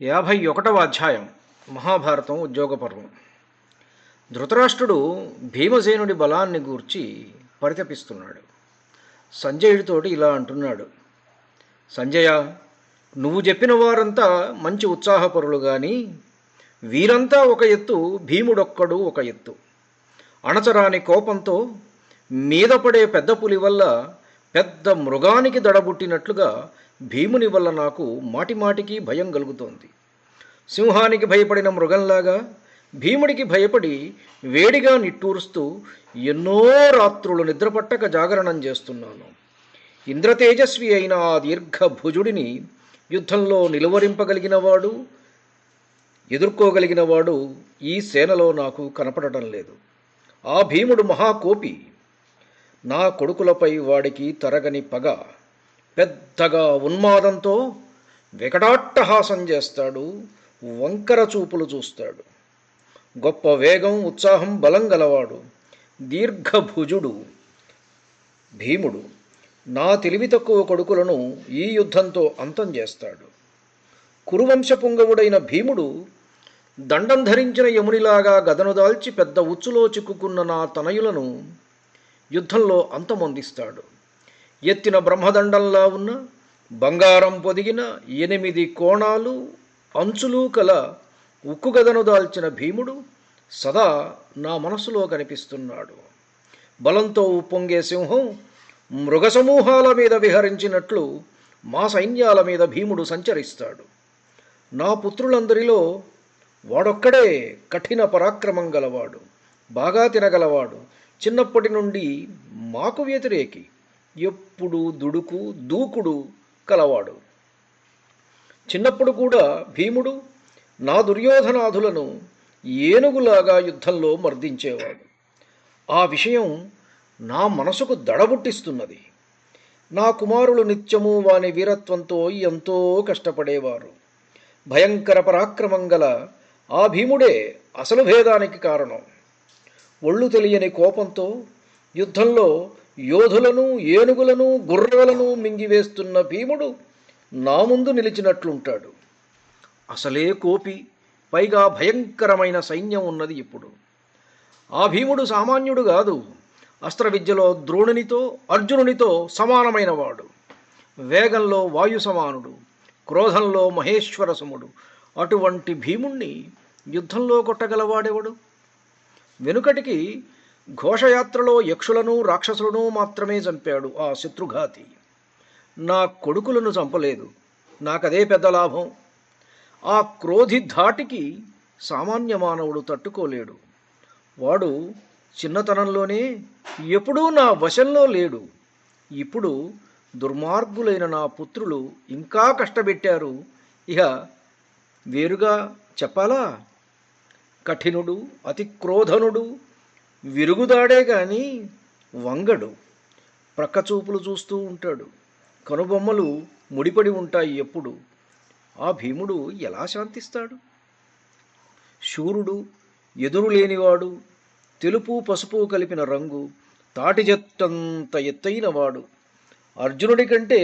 51వ అధ్యాయం మహాభారతం ఉద్యోగ పర్వం. ధృతరాష్ట్రుడు భీమసేనుడి బలాన్ని గూర్చి పరితపిస్తున్నాడు. సంజయుడితోటి ఇలా అంటున్నాడు: సంజయ, నువ్వు చెప్పిన వారంతా మంచి ఉత్సాహపరులు గాని వీరంతా ఒక ఎత్తు, భీముడొక్కడు ఒక ఎత్తు. అణచరాని కోపంతో మీద పడే పెద్ద పులి వల్ల పెద్ద మృగానికి దడబుట్టినట్లుగా భీముని వల్ల నాకు మాటిమాటికి భయం కలుగుతోంది. సింహానికి భయపడిన మృగంలాగా భీముడికి భయపడి వేడిగా నిట్టూరుస్తూ ఎన్నో రాత్రులు నిద్రపట్టక జాగరణం చేస్తున్నాను. ఇంద్రతేజస్వి అయిన ఆ దీర్ఘభుజుడిని యుద్ధంలో నిలువరింపగలిగినవాడు, ఎదుర్కోగలిగినవాడు ఈ సేనలో నాకు కనపడటం లేదు. ఆ భీముడు మహాకోపి. నా కొడుకులపై వాడికి తరగని పగ. పెద్దగా ఉన్మాదంతో వికటాట్టహాసం చేస్తాడు, వంకర చూపులు చూస్తాడు. గొప్ప వేగం, ఉత్సాహం, బలం గలవాడు దీర్ఘభుజుడు భీముడు. నా తెలివి తక్కువ కొడుకులను ఈ యుద్ధంతో అంతం చేస్తాడు. కురువంశ పుంగవుడైన భీముడు దండం ధరించిన యమునిలాగా గదను దాల్చి పెద్ద ఉచ్చులో చిక్కుకున్న నా తనయులను యుద్ధంలో అంతమొందిస్తాడు. ఎత్తిన బ్రహ్మదండంలా ఉన్న బంగారం పొదిగిన 8 కోణాలు అంచులు కల ఉక్కుగదను దాల్చిన భీముడు సదా నా మనసులో కనిపిస్తున్నాడు. బలంతో ఉప్పొంగే సింహం మృగసమూహాల మీద విహరించినట్లు మా సైన్యాల మీద భీముడు సంచరిస్తాడు. నా పుత్రులందరిలో వాడొక్కడే కఠిన పరాక్రమం గలవాడు, బాగా తినగలవాడు, చిన్నప్పటి నుండి మాకు వ్యతిరేకి, ఎప్పుడు దుడుకు దూకుడు కలవాడు. చిన్నప్పుడు కూడా భీముడు నా దుర్యోధనాదులను ఏనుగులాగా యుద్ధంలో మర్దించేవాడు. ఆ విషయం నా మనసుకు దడబుట్టిస్తున్నది. నా కుమారులు నిత్యము వాని వీరత్వంతో ఎంతో కష్టపడేవారు. భయంకర పరాక్రమం గల ఆ భీముడే అసలు భేదానికి కారణం. ఒళ్ళు తెలియని కోపంతో యుద్ధంలో యోధులను, ఏనుగులను, గుర్రాలను మింగివేస్తున్న భీముడు నా ముందు నిలిచినట్లుంటాడు. అసలే కోపి, పైగా భయంకరమైన సైన్యం ఉన్నది ఇప్పుడు. ఆ భీముడు సామాన్యుడు కాదు. అస్త్రవిద్యలో ద్రోణునితో, అర్జునునితో సమానమైనవాడు. వేగంలో వాయు సమానుడు, క్రోధంలో మహేశ్వర సముడు. అటువంటి భీముణ్ణి యుద్ధంలో కొట్టగలవాడెవడు? వెనుకటికి ఘోషయాత్రలో యక్షులను, రాక్షసులను మాత్రమే చంపాడు ఆ శత్రుఘాతి. నా కొడుకులను చంపలేదు. నాకదే పెద్ద లాభం. ఆ క్రోధి ధాటికి సామాన్య మానవుడు తట్టుకోలేడు. వాడు చిన్నతనంలోనే ఎప్పుడూ నా వశంలో లేడు. ఇప్పుడు దుర్మార్గులైన నా పుత్రులు ఇంకా కష్టపెట్టారు. ఇక వేరుగా చెప్పాలా? కఠినుడు, అతి క్రోధనుడు, విరుగుదాడే గాని వంగడు. ప్రక్కచూపులు చూస్తూ ఉంటాడు. కనుబొమ్మలు ముడిపడి ఉంటాయి ఎప్పుడు. ఆ భీముడు ఎలా శాంతిస్తాడు? శూరుడు, ఎదురులేనివాడు, తెలుపు పసుపు కలిపిన రంగు, తాటి చెట్టంత ఎత్తైనవాడు. అర్జునుడి కంటే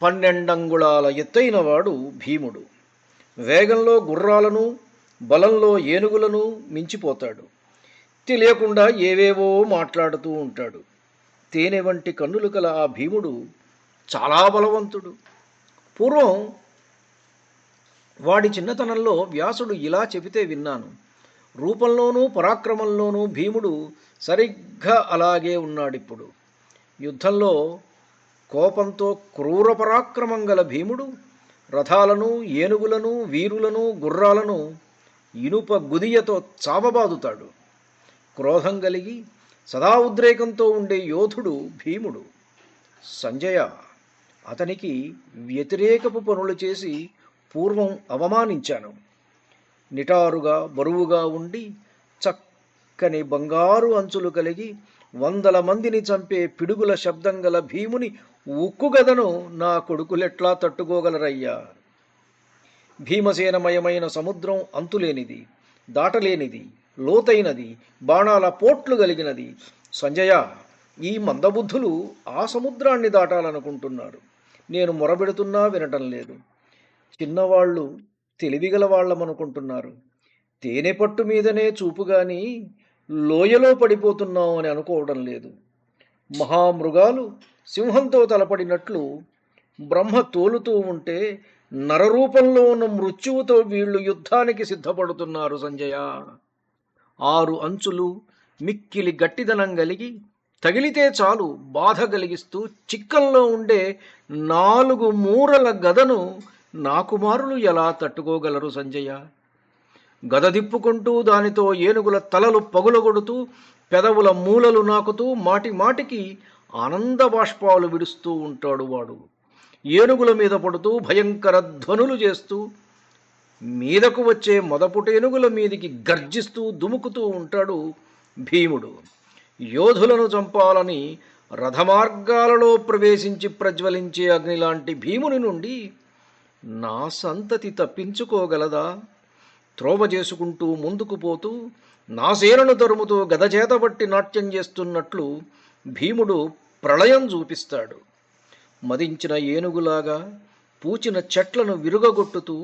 12 అంగుళాల ఎత్తైనవాడు భీముడు. వేగంలో గుర్రాలను, బలంలో ఏనుగులను మించిపోతాడు. తెలియకుండా ఏవేవో మాట్లాడుతూ ఉంటాడు. తేనె వంటి కన్నులు కల ఆ భీముడు చాలా బలవంతుడు. పూర్వం వాడి చిన్నతనంలో వ్యాసుడు ఇలా చెబితే విన్నాను. రూపంలోనూ పరాక్రమంలోనూ భీముడు సరిగ్గా అలాగే ఉన్నాడిప్పుడు. యుద్ధంలో కోపంతో క్రూర పరాక్రమం గల భీముడు రథాలను, ఏనుగులను, వీరులను, గుర్రాలను ఇనుప గుదియతో చావబాదుతాడు. క్రోధం కలిగి సదా ఉద్రేకంతో ఉండే యోధుడు భీముడు. సంజయ, అతనికి వ్యతిరేకపు పనులు చేసి పూర్వం అవమానించాను. నిటారుగా, బరువుగా ఉండి చక్కని బంగారు అంచులు కలిగి 100 మందిని చంపే పిడుగుల శబ్దం గల భీముని ఉక్కుగదను నా కొడుకులెట్లా తట్టుకోగలరయ్యా? భీమసేనమయమైన సముద్రం అంతులేనిది, దాటలేనిది, లోతైనది, బాణాల పోట్లు కలిగినది. సంజయ, ఈ మందబుద్ధులు ఆ సముద్రాన్ని దాటాలనుకుంటున్నారు. నేను మొరబెడుతున్నా వినటం లేదు. చిన్నవాళ్ళు తెలివిగల వాళ్ళమనుకుంటున్నారు. తేనె పట్టు మీదనే చూపుగాని లోయలో పడిపోతున్నాం అని అనుకోవడం లేదు. మహామృగాలు సింహంతో తలపడినట్లు బ్రహ్మ తోలుతూ ఉంటే నరరూపంలో ఉన్న మృత్యువుతో వీళ్ళు యుద్ధానికి సిద్ధపడుతున్నారు సంజయ. 6 అంచులు మిక్కిలి గట్టిదనం కలిగి తగిలితే చాలు బాధ కలిగిస్తూ చిక్కల్లో ఉండే 4 మూరల గదను నా కుమారులు ఎలా తట్టుకోగలరు సంజయ? గద దిప్పుకుంటూ దానితో ఏనుగుల తలలు పగులగొడుతూ పెదవుల మూలలు నాకుతూ మాటి మాటికి ఆనంద బాష్పాలు విడుస్తూ ఉంటాడు వాడు. ఏనుగుల మీద పడుతూ భయంకర ధ్వనులు చేస్తూ మీదకు వచ్చే మొదపుటేనుగుల మీదికి గర్జిస్తూ దుముకుతూ ఉంటాడు భీముడు. యోధులను చంపాలని రథమార్గాలలో ప్రవేశించి ప్రజ్వలించే అగ్నిలాంటి భీముని నుండి నా సంతతి తప్పించుకోగలదా? త్రోవ చేసుకుంటూ ముందుకు పోతూ నా సేనను తరుముతూ గదచేతబట్టి నాట్యం చేస్తున్నట్లు భీముడు ప్రళయం చూపిస్తాడు. మదించిన ఏనుగులాగా పూచిన చెట్లను విరుగగొట్టుతూ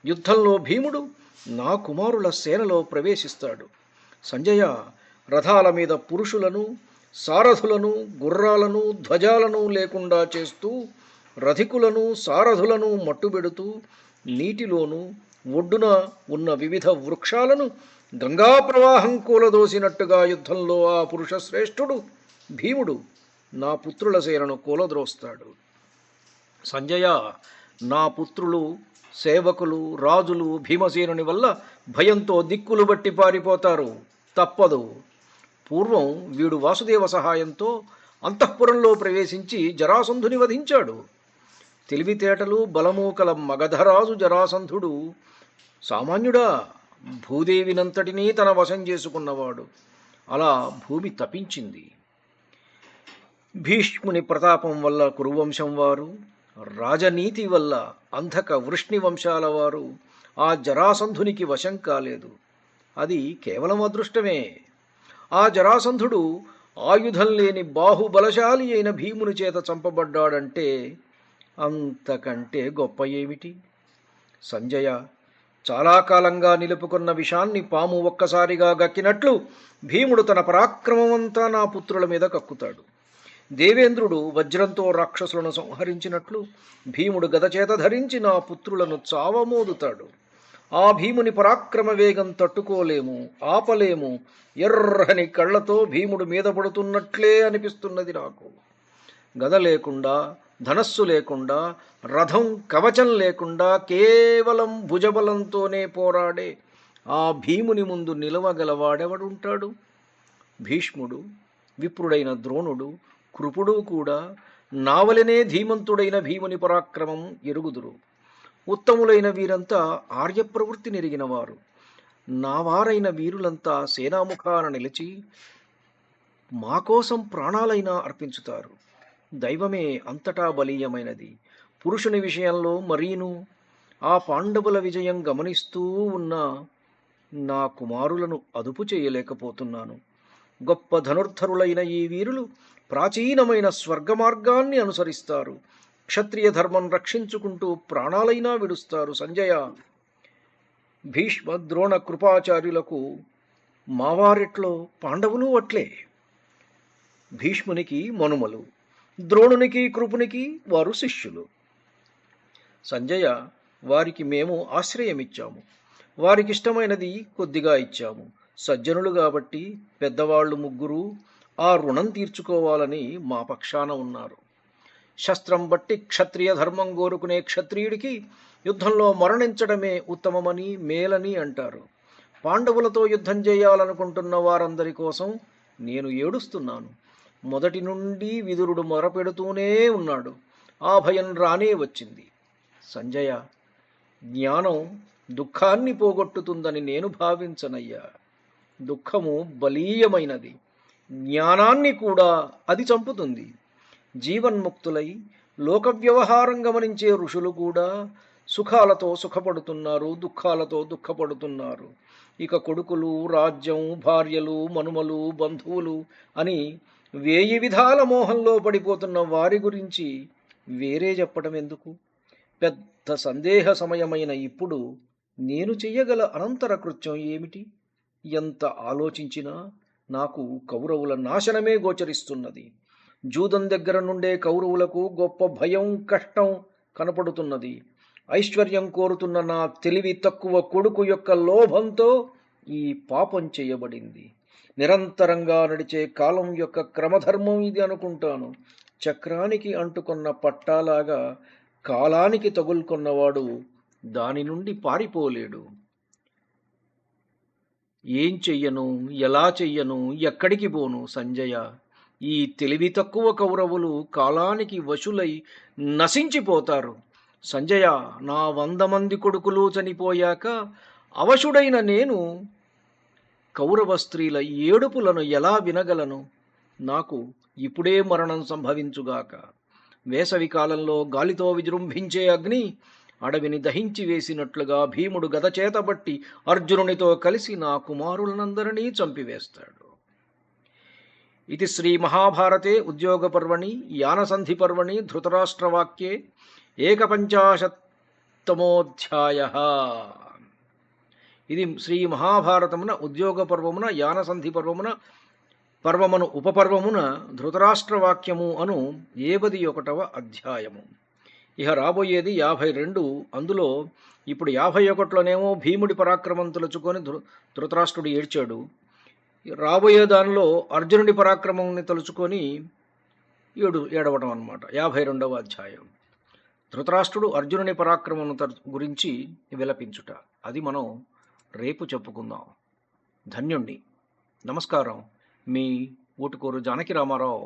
యుద్ధంలో భీముడు నా కుమారుల సేనలో ప్రవేశిస్తాడు. సంజయ, రథాల మీద పురుషులను, సారథులను, గుర్రాలను, ధ్వజాలను లేకుండా చేస్తూ రథికులను, సారథులను మట్టుబెడుతూ నీటిలోనూ ఒడ్డున ఉన్న వివిధ వృక్షాలను గంగా ప్రవాహం కూలదోసినట్టుగా యుద్ధంలో ఆ పురుష శ్రేష్ఠుడు భీముడు నా పుత్రుల సేనను కూలద్రోస్తాడు. సంజయ, నా పుత్రులు, సేవకులు, రాజులు భీమసేనుని వల్ల భయంతో దిక్కులు బట్టి పారిపోతారు. తప్పదు. పూర్వం వీడు వాసుదేవ సహాయంతో అంతఃపురంలో ప్రవేశించి జరాసంధుని వధించాడు. తెలివితేటలు బలము కల మగధరాజు జరాసంధుడు సామాన్యుడా? భూదేవినంతటినీ తన వశం చేసుకున్నవాడు. అలా భూమి తపించింది. భీష్ముని ప్రతాపం వల్ల కురువంశం వారు, రాజనీతి వల్ల అంధక వృష్ణి వంశాల వారు ఆ జరాసంధునికి వశం కాలేదు. అది కేవలం అదృష్టమే. ఆ జరాసంధుడు ఆయుధం లేని బాహుబలశాలి అయిన భీముని చేత చంపబడ్డాడంటే అంతకంటే గొప్ప ఏమిటి? సంజయ, చాలా కాలంగా నిలుపుకున్న విషాన్ని పాము ఒక్కసారిగా గక్కినట్లు భీముడు తన పరాక్రమమంతా నా పుత్రుల మీద కక్కుతాడు. దేవేంద్రుడు వజ్రంతో రాక్షసులను సంహరించినట్లు భీముడు గదచేత ధరించి నా పుత్రులను చావమోదుతాడు. ఆ భీముని పరాక్రమ వేగం తట్టుకోలేము, ఆపలేము. ఎర్రని కళ్ళతో భీముడు మీద పడుతున్నట్లే అనిపిస్తున్నది నాకు. గద లేకుండా, ధనస్సు లేకుండా, రథం కవచం లేకుండా కేవలం భుజబలంతోనే పోరాడే ఆ భీముని ముందు నిలవగలవాడెవడుంటాడు? భీష్ముడు, విప్రుడైన ద్రోణుడు, కృపుడు కూడా నావలనే ధీమంతుడైన భీముని పరాక్రమం ఎరుగుదురు. ఉత్తములైన వీరంతా ఆర్యప్రవృత్తి నెరిగినవారు. నావారైన వీరులంతా సేనాముఖాన నిలిచి మా కోసం ప్రాణాలైనా అర్పించుతారు. దైవమే అంతటా బలీయమైనది. పురుషుని విషయంలో మరీను ఆ పాండవుల విజయం గమనిస్తూ ఉన్న నా కుమారులను అదుపు చేయలేకపోతున్నాను. గొప్ప ధనుర్ధరులైన ఈ వీరులు ప్రాచీనమైన స్వర్గమార్గాన్ని అనుసరిస్తారు. క్షత్రియ ధర్మం రక్షించుకుంటూ ప్రాణాలైనా విడుస్తారు. సంజయ, భీష్మ, ద్రోణ, కృపాచార్యులకు మావారెట్లో పాండవులు అట్లే. భీష్మునికి మనుమలు, ద్రోణునికి, కృపునికి వారు శిష్యులు. సంజయ, వారికి మేము ఆశ్రయమిచ్చాము. వారికిష్టమైనది కొద్దిగా ఇచ్చాము. సజ్జనులు కాబట్టి పెద్దవాళ్ళు ముగ్గురు ఆ రుణం తీర్చుకోవాలని మా పక్షాన ఉన్నారు. శస్త్రం బట్టి క్షత్రియ ధర్మం కోరుకునే క్షత్రియుడికి యుద్ధంలో మరణించడమే ఉత్తమమని, మేలని అంటారు. పాండవులతో యుద్ధం చేయాలనుకుంటున్న వారందరి కోసం నేను ఏడుస్తున్నాను. మొదటి నుండి విదురుడు మొరపెడుతూనే ఉన్నాడు. ఆ భయం రానే వచ్చింది. సంజయ, జ్ఞానం దుఃఖాన్ని పోగొట్టుతుందని నేను భావించనయ్యా. దుఃఖము బలీయమైనది. జ్ఞానాన్ని కూడా అది చంపుతుంది. జీవన్ముక్తులై లోక వ్యవహారం గమనించే ఋషులు కూడా సుఖాలతో సుఖపడుతున్నారు, దుఃఖాలతో దుఃఖపడుతున్నారు. ఇక కొడుకులు, రాజ్యం, భార్యలు, మనుమలు, బంధువులు అని 1000 విధాల మోహంలో పడిపోతున్న వారి గురించి వేరే చెప్పడం ఎందుకు? పెద్ద సందేహ సమయమైన ఇప్పుడు నేను చెయ్యగల అనంతర కృత్యం ఏమిటి? ఎంత ఆలోచించినా నాకు కౌరవుల నాశనమే గోచరిస్తున్నది. జూదం దగ్గర నుండే కౌరవులకు గొప్ప భయం, కష్టం కనపడుతున్నది. ఐశ్వర్యం కోరుతున్న నా తెలివి తక్కువ కొడుకు యొక్క లోభంతో ఈ పాపం చేయబడింది. నిరంతరంగా నడిచే కాలం యొక్క క్రమధర్మం ఇది అనుకుంటాను. చక్రానికి అంటుకున్న పట్టాలాగా కాలానికి తగులుకున్నవాడు దాని నుండి పారిపోలేడు. ఏం చెయ్యను, ఎలా చెయ్యను, ఎక్కడికి పోను సంజయ? ఈ తెలివి తక్కువ కౌరవులు కాలానికి వశులై నశించిపోతారు. సంజయ, నా 100 మంది కొడుకులు చనిపోయాక అవశుడైన నేను కౌరవ స్త్రీల ఏడుపులను ఎలా వినగలను? నాకు ఇప్పుడే మరణం సంభవించుగాక. వేసవి కాలంలో గాలితో విజృంభించే అగ్ని అడవిని దహించి వేసినట్లుగా భీముడు గద చేతబట్టి అర్జునునితో కలిసి నా కుమారులనందరినీ చంపివేస్తాడు. ఇది శ్రీ మహాభారతే ఉద్యోగపర్వణి యానసంధి పర్వణి ధృతరాష్ట్రవాక్యే 51తమోధ్యాయః. ఇది శ్రీ మహాభారతమున ఉద్యోగ పర్వమున యానసంధి పర్వమున ఉపపర్వమున ధృతరాష్ట్రవాక్యము అను 51వ అధ్యాయము. ఇక రాబోయేది 52. అందులో ఇప్పుడు 51లోనేమో భీముడి పరాక్రమం తలుచుకొని ధృతరాష్ట్రుడు ఏడ్చాడు. రాబోయే దానిలో అర్జునుడి పరాక్రమాన్ని తలుచుకొని ఏడవటం అన్నమాట. 52వ అధ్యాయం ధృతరాష్ట్రుడు అర్జునుని పరాక్రమం గురించి విలపించుట. అది మనం రేపు చెప్పుకుందాం. ధన్యుణ్ణి. నమస్కారం. మీ ఊటుకూరు జానకి రామారావు.